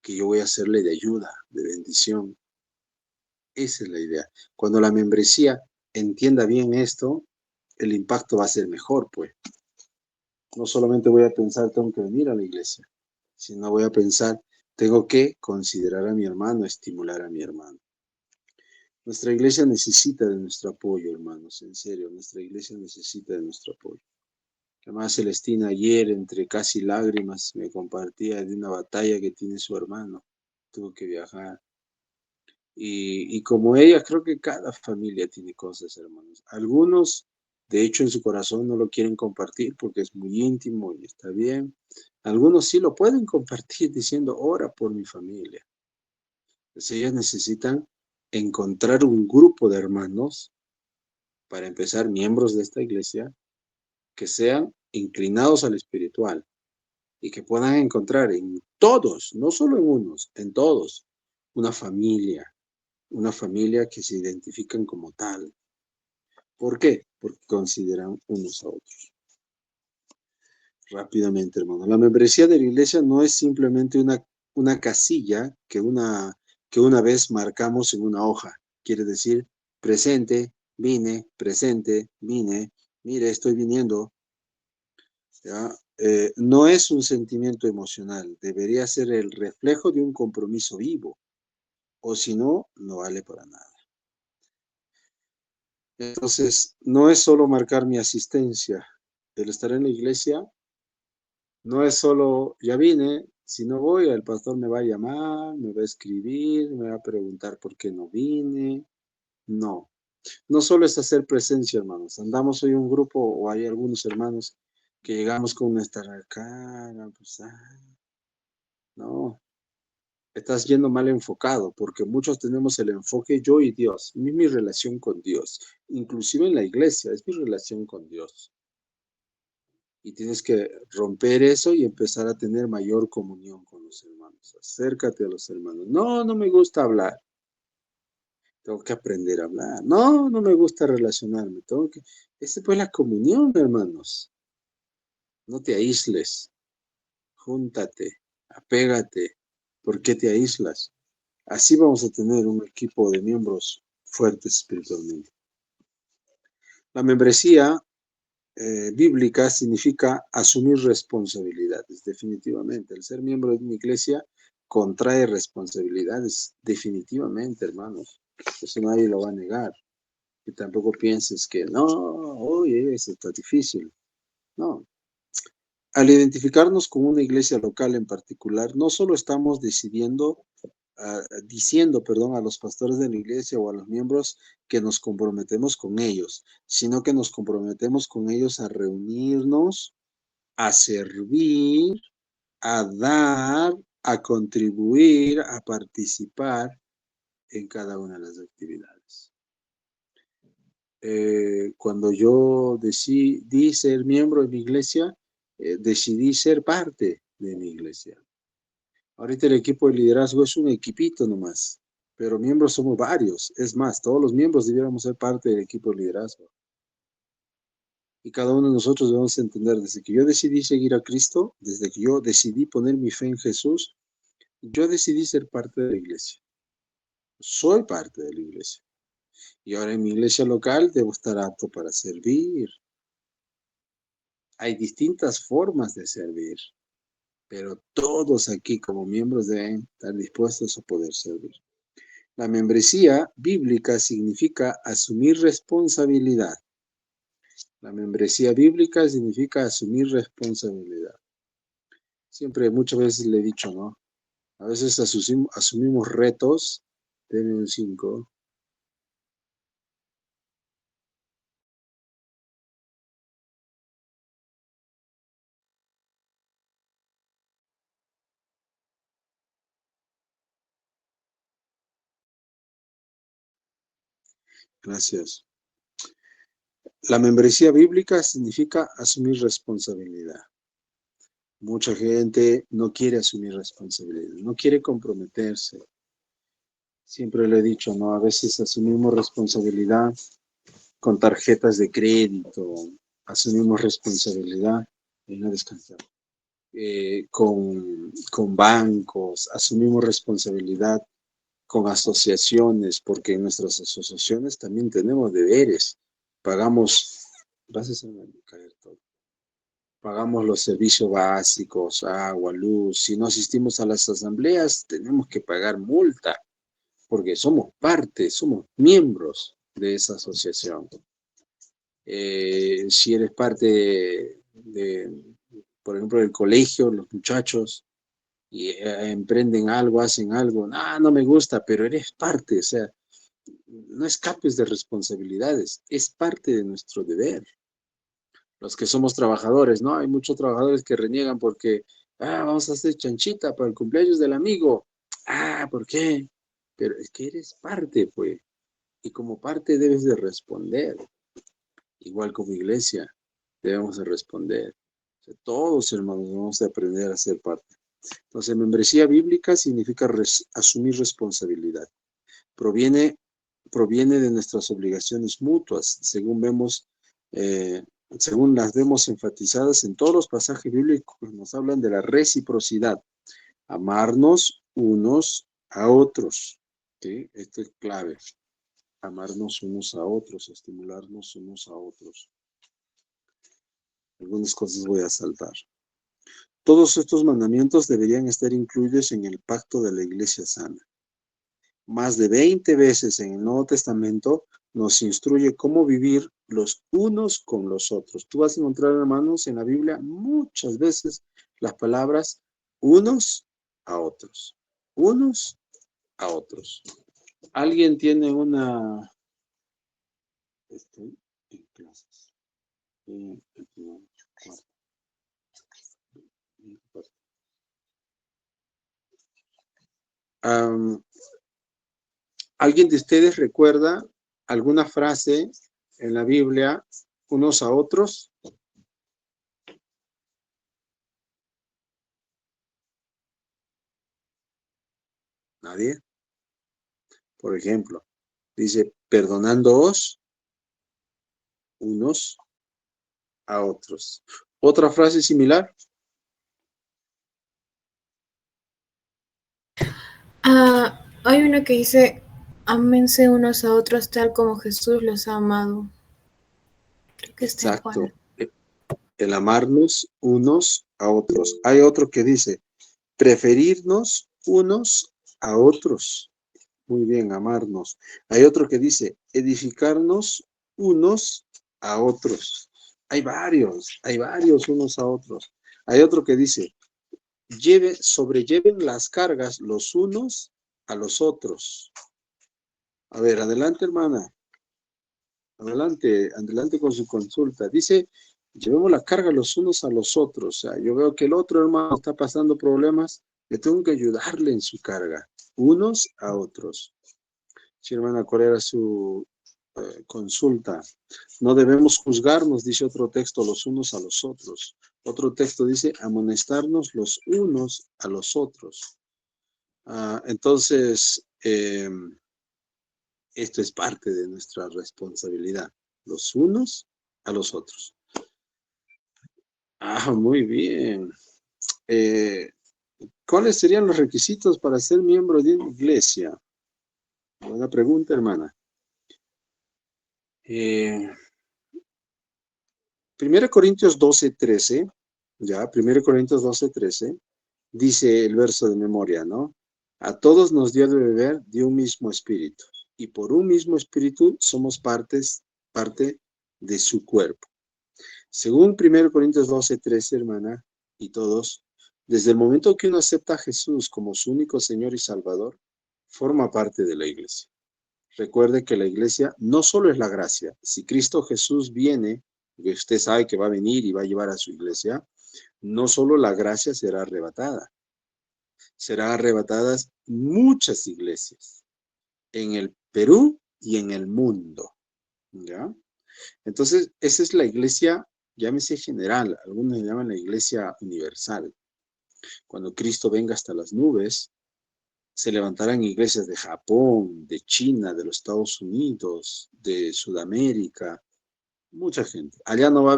que yo voy a hacerle de ayuda, de bendición. Esa es la idea. Cuando la membresía entienda bien esto, el impacto va a ser mejor, pues. No solamente voy a pensar, tengo que venir a la iglesia, sino voy a pensar, tengo que considerar a mi hermano, estimular a mi hermano. Nuestra iglesia necesita de nuestro apoyo, hermanos, en serio, nuestra iglesia necesita de nuestro apoyo. Además, Celestina ayer, entre casi lágrimas, me compartía de una batalla que tiene su hermano. Tuvo que viajar. Y como ella, creo que cada familia tiene cosas, hermanos. Algunos, de hecho, en su corazón no lo quieren compartir porque es muy íntimo y está bien. Algunos sí lo pueden compartir diciendo, ora por mi familia. Entonces ellas necesitan encontrar un grupo de hermanos, para empezar, miembros de esta iglesia, que sean inclinados al espiritual, y que puedan encontrar en todos, no solo en unos, en todos, una familia que se identifican como tal. ¿Por qué? Porque consideran unos a otros. Rápidamente, hermano. La membresía de la iglesia no es simplemente una casilla que una vez marcamos en una hoja. Quiere decir, presente, vine, mire, estoy viniendo. ¿Ya? No es un sentimiento emocional, debería ser el reflejo de un compromiso vivo, o si no, no vale para nada. Entonces, no es solo marcar mi asistencia. El estar en la iglesia no es solo, ya vine, si no voy, el pastor me va a llamar, me va a escribir, me va a preguntar por qué no vine. No, no solo es hacer presencia, hermanos. Andamos hoy un grupo, o hay algunos hermanos que llegamos con nuestra cara, pues, no, estás yendo mal enfocado, porque muchos tenemos el enfoque yo y Dios, mi relación con Dios, inclusive en la iglesia, es mi relación con Dios. Y tienes que romper eso y empezar a tener mayor comunión con los hermanos. Acércate a los hermanos. No, no me gusta hablar. Tengo que aprender a hablar. No, no me gusta relacionarme. Esa fue la comunión, hermanos. No te aísles. Júntate. Apégate. ¿Por qué te aíslas? Así vamos a tener un equipo de miembros fuertes espiritualmente. La membresía bíblica significa asumir responsabilidades, definitivamente. El ser miembro de una iglesia contrae responsabilidades, definitivamente, hermanos. Eso nadie lo va a negar. Y tampoco pienses que, no, oye, eso está difícil. No. Al identificarnos con una iglesia local en particular, no solo estamos diciendo, a los pastores de la iglesia o a los miembros que nos comprometemos con ellos, sino que nos comprometemos con ellos a reunirnos, a servir, a dar, a contribuir, a participar en cada una de las actividades. Cuando yo decidí ser miembro de mi iglesia, decidí ser parte de mi iglesia. Ahorita el equipo de liderazgo es un equipito nomás, pero miembros somos varios. Es más, todos los miembros debiéramos ser parte del equipo de liderazgo. Y cada uno de nosotros debemos entender, desde que yo decidí seguir a Cristo, desde que yo decidí poner mi fe en Jesús, yo decidí ser parte de la iglesia. Soy parte de la iglesia. Y ahora en mi iglesia local debo estar apto para servir. Hay distintas formas de servir, pero todos aquí como miembros deben estar dispuestos a poder servir. La membresía bíblica significa asumir responsabilidad. La membresía bíblica significa asumir responsabilidad. Siempre, muchas veces le he dicho, ¿no? A veces asumimos retos. Denme un 5. Gracias. La membresía bíblica significa asumir responsabilidad. Mucha gente no quiere asumir responsabilidad, no quiere comprometerse. Siempre le he dicho, ¿no? A veces asumimos responsabilidad con tarjetas de crédito, asumimos responsabilidad, ven a descansar, con bancos, asumimos responsabilidad con asociaciones, porque en nuestras asociaciones también tenemos deberes. Pagamos, gracias a caer todo. Pagamos los servicios básicos, agua, luz. Si no asistimos a las asambleas, tenemos que pagar multa, porque somos parte, somos miembros de esa asociación. Si eres parte por ejemplo, del colegio, los muchachos, y emprenden algo, hacen algo, no me gusta, pero eres parte, o sea, no escapes de responsabilidades, es parte de nuestro deber. Los que somos trabajadores, ¿no? Hay muchos trabajadores que reniegan porque, vamos a hacer chanchita para el cumpleaños del amigo. ¿Por qué? Pero es que eres parte, pues, y como parte debes de responder. Igual como iglesia, debemos de responder. O sea, todos, hermanos, vamos a aprender a ser parte. Entonces, membresía bíblica significa asumir responsabilidad. Proviene de nuestras obligaciones mutuas, según las vemos enfatizadas en todos los pasajes bíblicos que nos hablan de la reciprocidad. Amarnos unos a otros. ¿Sí? Esto es clave. Amarnos unos a otros, estimularnos unos a otros. Algunas cosas voy a saltar. Todos estos mandamientos deberían estar incluidos en el pacto de la iglesia sana. Más de 20 veces en el Nuevo Testamento nos instruye cómo vivir los unos con los otros. Tú vas a encontrar, hermanos, en la Biblia muchas veces las palabras unos a otros. Unos a otros. ¿Alguien tiene una... Estoy en clases. ¿Alguien de ustedes recuerda alguna frase en la Biblia, unos a otros? ¿Nadie? Por ejemplo, dice, perdonándoos unos a otros. ¿Otra frase similar? Hay una que dice, ámense unos a otros tal como Jesús los ha amado. Creo que está en Exacto. Juan. El amarnos unos a otros. Hay otro que dice, preferirnos unos a otros. Muy bien, amarnos. Hay otro que dice, edificarnos unos a otros. Hay varios unos a otros. Hay otro que dice, sobrelleven las cargas los unos a los otros. A ver, adelante, hermana. Adelante con su consulta. Dice, llevemos la carga los unos a los otros. O sea, yo veo que el otro hermano está pasando problemas, le tengo que ayudarle en su carga, unos a otros. Sí, hermana, ¿cuál era su consulta? No debemos juzgarnos, dice otro texto, los unos a los otros. Otro texto dice, amonestarnos los unos a los otros. Entonces, esto es parte de nuestra responsabilidad, los unos a los otros. Muy bien. ¿Cuáles serían los requisitos para ser miembro de una iglesia? Buena pregunta, hermana. 1 Corintios 12:13, ya, 1 Corintios 12:13, dice el verso de memoria, ¿no? A todos nos dio de beber de un mismo espíritu, y por un mismo espíritu somos parte de su cuerpo. Según 1 Corintios 12:13, hermana, y todos, desde el momento que uno acepta a Jesús como su único Señor y Salvador, forma parte de la iglesia. Recuerde que la iglesia no solo es la gracia. Si Cristo Jesús viene, que usted sabe que va a venir y va a llevar a su iglesia, no solo la gracia será arrebatada. Serán arrebatadas muchas iglesias en el Perú y en el mundo. ¿Ya? Entonces, esa es la iglesia, llámese general, algunos le llaman la iglesia universal. Cuando Cristo venga hasta las nubes, se levantarán iglesias de Japón, de China, de los Estados Unidos, de Sudamérica, mucha gente. Allá no va a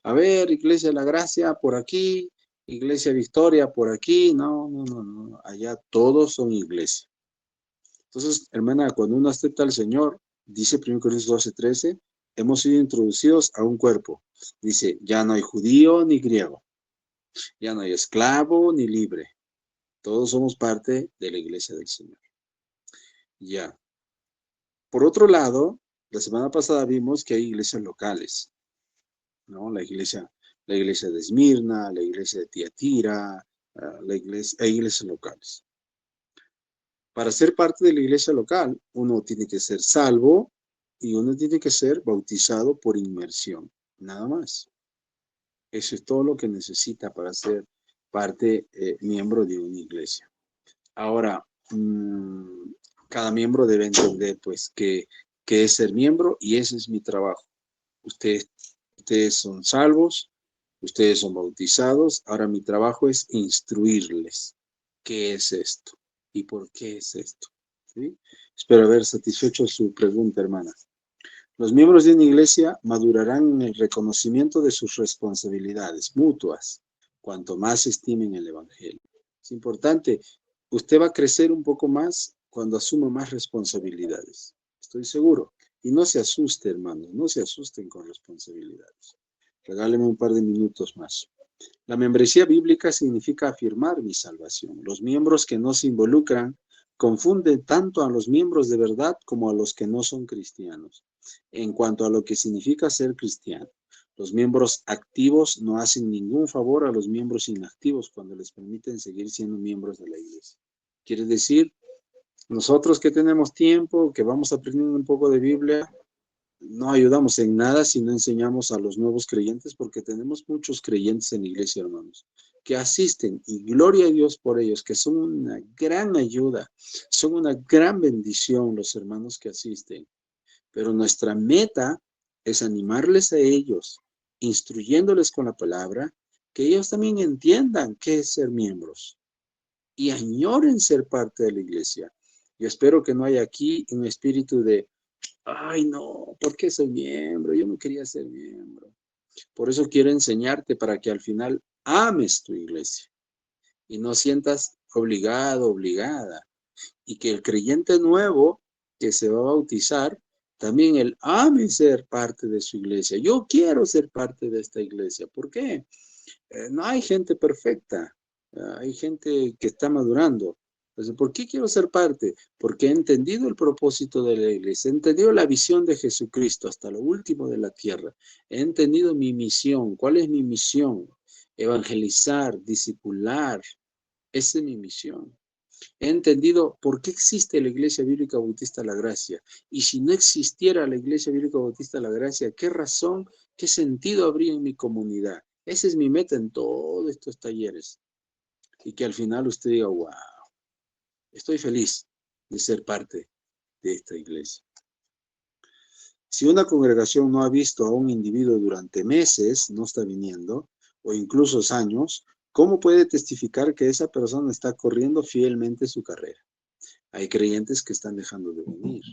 haber, Iglesia de la Gracia por aquí, Iglesia Victoria por aquí, no. Allá todos son iglesia. Entonces, hermana, cuando uno acepta al Señor, dice 1 Corintios 12:13, hemos sido introducidos a un cuerpo. Dice, ya no hay judío ni griego, ya no hay esclavo ni libre. Todos somos parte de la iglesia del Señor. Ya. Por otro lado, la semana pasada vimos que hay iglesias locales, ¿no? La iglesia de Esmirna, la iglesia de Tiatira, hay iglesias locales. Para ser parte de la iglesia local, uno tiene que ser salvo y uno tiene que ser bautizado por inmersión, nada más. Eso es todo lo que necesita para ser parte, miembro de una iglesia. Ahora, cada miembro debe entender, pues, que es ser miembro y ese es mi trabajo. Ustedes son salvos, Ustedes son bautizados, ahora mi trabajo es instruirles. ¿Qué es esto? ¿Y por qué es esto? ¿Sí? Espero haber satisfecho su pregunta, hermana. Los miembros de una iglesia madurarán en el reconocimiento de sus responsabilidades mutuas, cuanto más estimen el evangelio. Es importante, usted va a crecer un poco más cuando asuma más responsabilidades. Estoy seguro. Y no se asuste, hermanos, no se asusten con responsabilidades. Regáleme un par de minutos más. La membresía bíblica significa afirmar mi salvación. Los miembros que no se involucran confunden tanto a los miembros de verdad como a los que no son cristianos. En cuanto a lo que significa ser cristiano, los miembros activos no hacen ningún favor a los miembros inactivos cuando les permiten seguir siendo miembros de la iglesia. Quiere decir, nosotros que tenemos tiempo, que vamos aprendiendo un poco de Biblia, no ayudamos en nada si no enseñamos a los nuevos creyentes, porque tenemos muchos creyentes en la iglesia, hermanos, que asisten, y gloria a Dios por ellos, que son una gran ayuda, son una gran bendición los hermanos que asisten. Pero nuestra meta es animarles a ellos, instruyéndoles con la palabra, que ellos también entiendan qué es ser miembros y añoren ser parte de la iglesia. Yo espero que no haya aquí un espíritu de, ay no, ¿por qué soy miembro? Yo no quería ser miembro. Por eso quiero enseñarte para que al final ames tu iglesia y no sientas obligado, obligada. Y que el creyente nuevo que se va a bautizar, también él ame ser parte de su iglesia. Yo quiero ser parte de esta iglesia. ¿Por qué? No hay gente perfecta. Hay gente que está madurando. Entonces, ¿por qué quiero ser parte? Porque he entendido el propósito de la iglesia, he entendido la visión de Jesucristo hasta lo último de la tierra. He entendido mi misión. ¿Cuál es mi misión? Evangelizar, discipular. Esa es mi misión. He entendido por qué existe la Iglesia Bíblica Bautista La Gracia. Y si no existiera la Iglesia Bíblica Bautista La Gracia, ¿qué razón, qué sentido habría en mi comunidad? Esa es mi meta en todos estos talleres. Y que al final usted diga, wow, estoy feliz de ser parte de esta iglesia. Si una congregación no ha visto a un individuo durante meses, no está viniendo, o incluso años, ¿cómo puede testificar que esa persona está corriendo fielmente su carrera? Hay creyentes que están dejando de venir.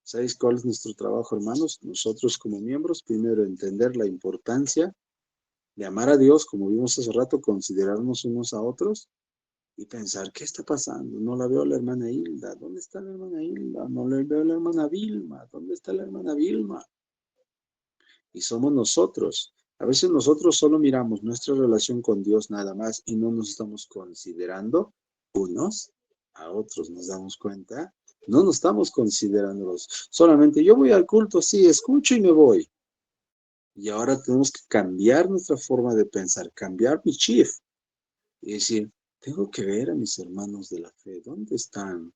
¿Sabéis cuál es nuestro trabajo, hermanos? Nosotros como miembros, primero entender la importancia de amar a Dios, como vimos hace rato, considerarnos unos a otros y pensar, ¿qué está pasando? No la veo a la hermana Hilda. ¿Dónde está la hermana Hilda? No la veo a la hermana Vilma. ¿Dónde está la hermana Vilma? Y somos nosotros. A veces nosotros solo miramos nuestra relación con Dios nada más y no nos estamos considerando unos a otros. ¿Nos damos cuenta? No nos estamos considerándolos. Solamente yo voy al culto, sí, escucho y me voy. Y ahora tenemos que cambiar nuestra forma de pensar, cambiar mi chip. Y decir, tengo que ver a mis hermanos de la fe. ¿Dónde están?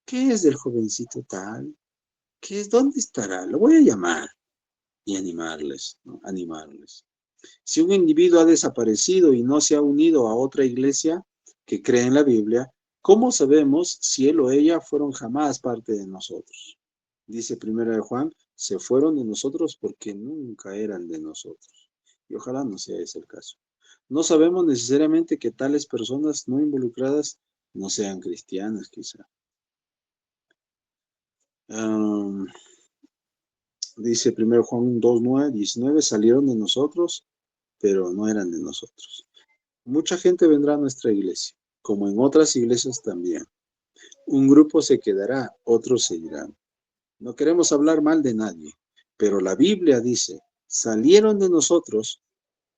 ¿Qué es del jovencito tal? ¿Qué es? ¿Dónde estará? Lo voy a llamar. Y animarles, ¿no? Animarles. Si un individuo ha desaparecido y no se ha unido a otra iglesia que cree en la Biblia, ¿cómo sabemos si él o ella fueron jamás parte de nosotros? Dice 1 Juan, se fueron de nosotros porque nunca eran de nosotros. Y ojalá no sea ese el caso. No sabemos necesariamente que tales personas no involucradas no sean cristianas, quizá. Dice 1 Juan 2, 19, salieron de nosotros, pero no eran de nosotros. Mucha gente vendrá a nuestra iglesia, como en otras iglesias también. Un grupo se quedará, otros se irán. No queremos hablar mal de nadie, pero la Biblia dice, salieron de nosotros,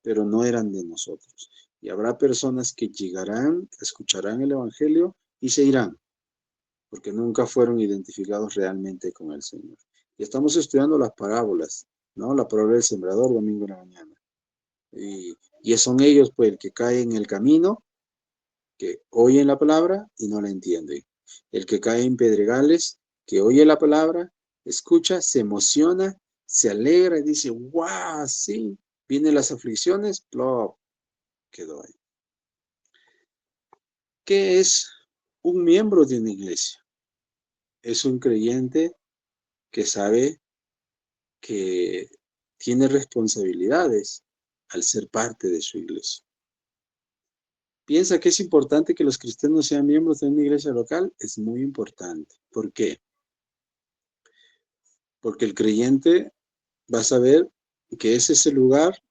pero no eran de nosotros. Y habrá personas que llegarán, escucharán el Evangelio y se irán, porque nunca fueron identificados realmente con el Señor. Y estamos estudiando las parábolas, ¿no? La parábola del sembrador, domingo en la mañana. Y son ellos, pues, el que cae en el camino, que oyen la palabra y no la entienden. El que cae en pedregales, que oye la palabra, escucha, se emociona, se alegra y dice, ¡guau! Sí, vienen las aflicciones, plop, quedó ahí. ¿Qué es un miembro de una iglesia? Es un creyente que sabe que tiene responsabilidades al ser parte de su iglesia. ¿Piensa que es importante que los cristianos sean miembros de una iglesia local? Es muy importante. ¿Por qué? Porque el creyente va a saber que ese es el lugar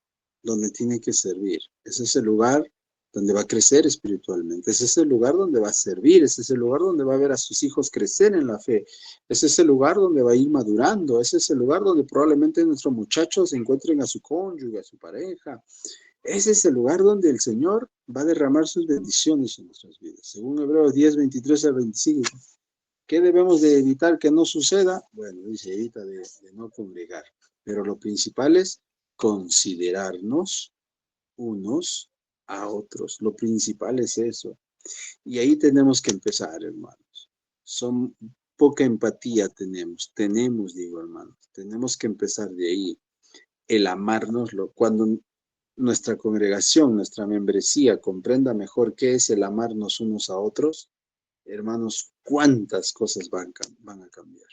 donde tiene que servir. Ese es el lugar donde va a crecer espiritualmente. Ese es el lugar donde va a servir. Ese es el lugar donde va a ver a sus hijos crecer en la fe. Ese es el lugar donde va a ir madurando. Ese es el lugar donde probablemente nuestros muchachos encuentren a su cónyuge, a su pareja. Ese es el lugar donde el Señor va a derramar sus bendiciones en nuestras vidas. Según Hebreos 10, 23 al 25. ¿Qué debemos de evitar que no suceda? Bueno, dice, evita de no congregar. Pero lo principal es considerarnos unos a otros. Lo principal es eso. Y ahí tenemos que empezar, hermanos. Poca empatía tenemos, digo, hermanos. Tenemos que empezar de ahí. El amárnoslo. Cuando nuestra congregación, nuestra membresía comprenda mejor qué es el amarnos unos a otros, hermanos, cuántas cosas van a cambiar.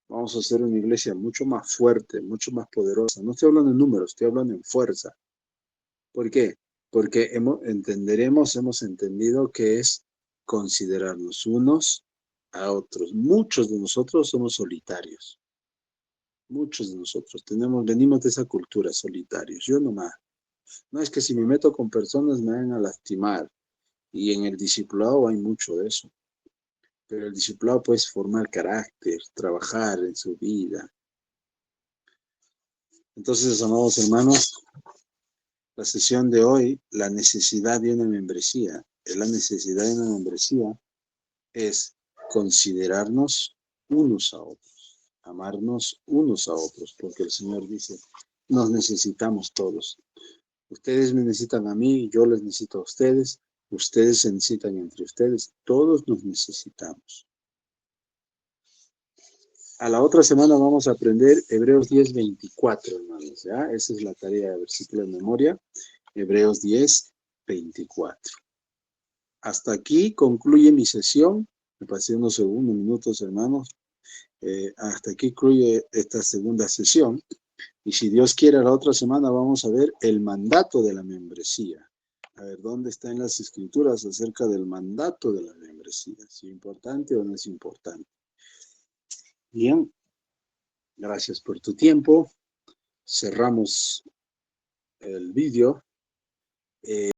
Vamos a hacer una iglesia mucho más fuerte, mucho más poderosa. No estoy hablando en números, estoy hablando en fuerza. ¿Por qué? Porque hemos entendido que es considerarnos unos a otros. Muchos de nosotros somos solitarios. Muchos de nosotros venimos de esa cultura, solitarios. Yo nomás. No es que si me meto con personas me van a lastimar. Y en el discipulado hay mucho de eso. Pero el discipulado puede formar carácter, trabajar en su vida. Entonces, amados hermanos, la sesión de hoy, la necesidad de una membresía. La necesidad de una membresía es considerarnos unos a otros, amarnos unos a otros, porque el Señor dice, nos necesitamos todos. Ustedes me necesitan a mí, yo les necesito a ustedes se necesitan entre ustedes, todos nos necesitamos. A la otra semana vamos a aprender Hebreos 10, 24, hermanos, ¿ya? Esa es la tarea de versículo de memoria, Hebreos 10, 24. Hasta aquí concluye mi sesión, me pasé unos segundos, minutos, hermanos. Hasta aquí concluye esta segunda sesión. Y si Dios quiere, la otra semana vamos a ver el mandato de la membresía. A ver, ¿dónde están las escrituras acerca del mandato de la membresía? ¿Si es importante o no es importante? Bien, gracias por tu tiempo. Cerramos el vídeo.